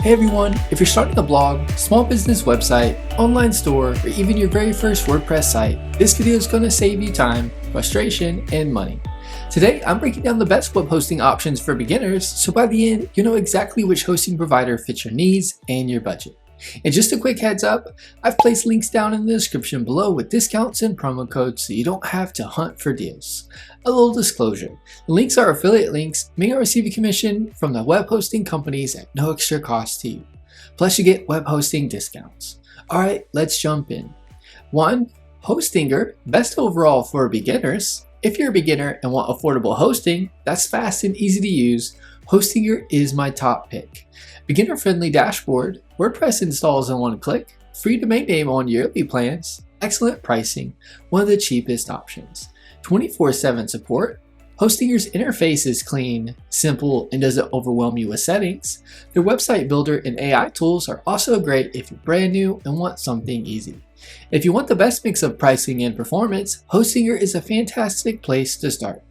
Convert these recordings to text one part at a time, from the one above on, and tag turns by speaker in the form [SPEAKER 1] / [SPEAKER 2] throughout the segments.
[SPEAKER 1] Hey everyone, if you're starting a blog, small business website, online store, or even your very first WordPress site, this video is going to save you time, frustration, and money. Today, I'm breaking down the best web hosting options for beginners, so by the end, you know exactly which hosting provider fits your needs and your budget. And just a quick heads up, I've placed links down in the description below with discounts and promo codes so you don't have to hunt for deals. A little disclosure, the links are affiliate links, meaning I receive a commission from the web hosting companies at no extra cost to you. Plus you get web hosting discounts. Alright, let's jump in. 1. HostGator, best overall for beginners. If you're a beginner and want affordable hosting that's fast and easy to use, HostGator is my top pick. Beginner-friendly dashboard, WordPress installs in one click, free domain name on yearly plans, excellent pricing, one of the cheapest options. 24/7 support, HostGator's interface is clean, simple, and doesn't overwhelm you with settings. Their website builder and AI tools are also great if you're brand new and want something easy. If you want the best mix of pricing and performance, HostGator is a fantastic place to start.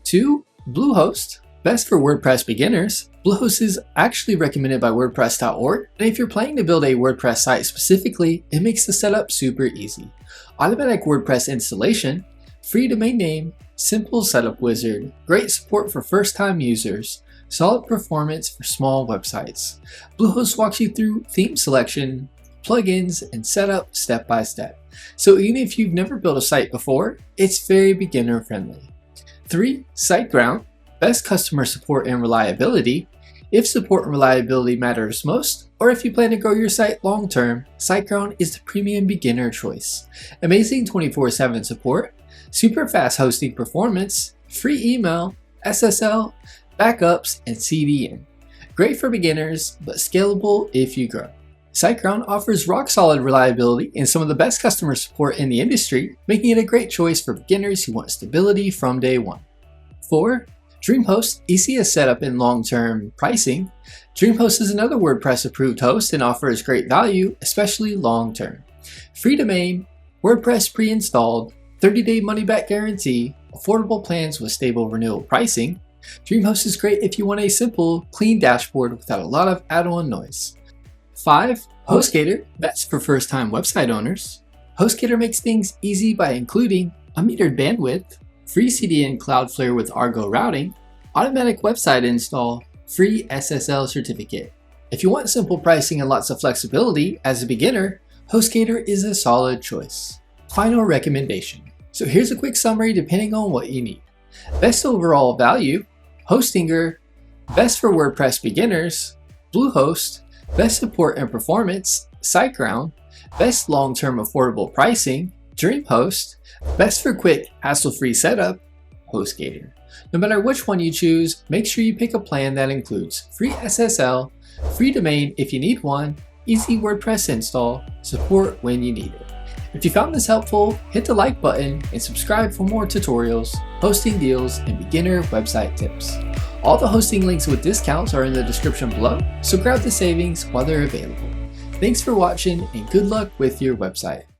[SPEAKER 1] 2. Bluehost, best for WordPress beginners. Bluehost is actually recommended by WordPress.org, and if you're planning to build a WordPress site specifically, it makes the setup super easy. Automatic WordPress installation, free domain name, simple setup wizard, great support for first-time users, solid performance for small websites. Bluehost walks you through theme selection, plugins, and setup step by step. So even if you've never built a site before, it's very beginner friendly. 3. SiteGround, best customer support and reliability. If support and reliability matters most, or if you plan to grow your site long term, SiteGround is the premium beginner choice. Amazing 24/7 support, super fast hosting performance, free email, SSL, backups, and CDN. Great for beginners, but scalable if you grow. SiteGround offers rock-solid reliability and some of the best customer support in the industry, making it a great choice for beginners who want stability from day one. 4. DreamHost, easiest setup and long-term pricing. DreamHost is another WordPress-approved host and offers great value, especially long-term. Free domain, WordPress pre-installed, 30-day money-back guarantee, affordable plans with stable renewal pricing. DreamHost is great if you want a simple, clean dashboard without a lot of add-on noise. 5. HostGator, best for first-time website owners. HostGator makes things easy by including unmetered bandwidth, free CDN Cloudflare with Argo routing, automatic website install, free SSL certificate. If you want simple pricing and lots of flexibility as a beginner, HostGator is a solid choice. Final recommendation. So here's a quick summary depending on what you need. Best overall value, HostGator, best for WordPress beginners, Bluehost, best support and performance, SiteGround, best long-term affordable pricing, DreamHost, best for quick, hassle-free setup, HostGator. No matter which one you choose, make sure you pick a plan that includes free SSL, free domain if you need one, easy WordPress install, support when you need it. If you found this helpful, hit the like button and subscribe for more tutorials, hosting deals, and beginner website tips. All the hosting links with discounts are in the description below, so grab the savings while they're available. Thanks for watching and good luck with your website.